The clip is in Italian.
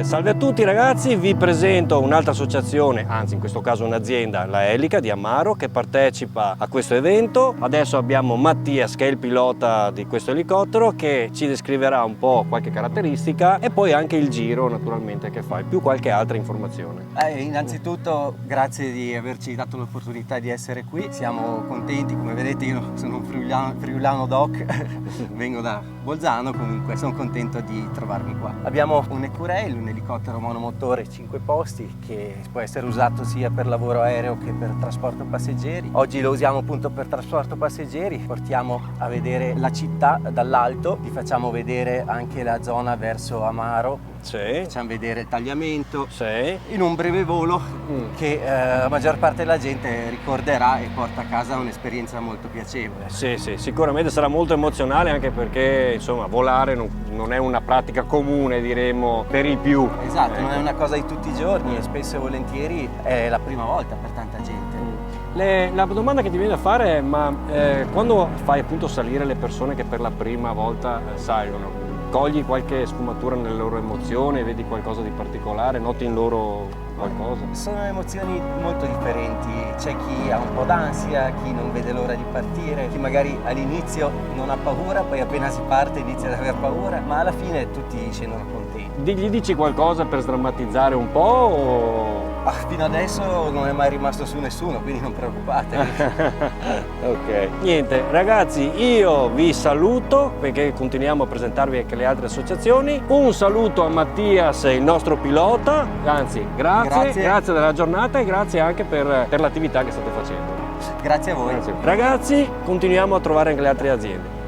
Salve a tutti ragazzi, vi presento un'altra associazione, anzi in questo caso un'azienda, la Elica di Amaro, che partecipa a questo evento. Adesso abbiamo Mattias, che è il pilota di questo elicottero, che ci descriverà un po' qualche caratteristica e poi anche il giro naturalmente che fa, e più qualche altra informazione. Innanzitutto grazie di averci dato l'opportunità di essere qui, siamo contenti. Come vedete io sono un friulano doc, vengo da Bolzano, comunque sono contento di trovarmi qua. Abbiamo un Ecurel, un elicottero monomotore 5 posti che può essere usato sia per lavoro aereo che per trasporto passeggeri. Oggi lo usiamo appunto per trasporto passeggeri, portiamo a vedere la città dall'alto, vi facciamo vedere anche la zona verso Amaro, facciamo vedere il tagliamento, in un breve volo che la maggior parte della gente ricorderà e porta a casa un'esperienza molto piacevole. Sì, sicuramente sarà molto emozionale, anche perché insomma volare non è una pratica comune, diremo, per i più. Esatto, non è una cosa di tutti i giorni e spesso e volentieri è la prima volta per tanta gente. La domanda che ti viene da fare è: ma quando fai appunto salire le persone che per la prima volta salgono, cogli qualche sfumatura nelle loro emozioni, vedi qualcosa di particolare, noti in loro qualcosa? Sono emozioni molto differenti, c'è chi ha un po' d'ansia, chi non vede l'ora di partire, chi magari all'inizio non ha paura, poi appena si parte inizia ad aver paura, ma alla fine tutti scendono contenti. Gli dici qualcosa per sdrammatizzare un po' o... Fino adesso non è mai rimasto su nessuno, quindi non preoccupatevi. Ok. Niente, ragazzi, io vi saluto perché continuiamo a presentarvi anche le altre associazioni. Un saluto a Mattias, il nostro pilota, anzi grazie della giornata e grazie anche per l'attività che state facendo. Grazie a voi. Grazie. Ragazzi, continuiamo a trovare anche le altre aziende.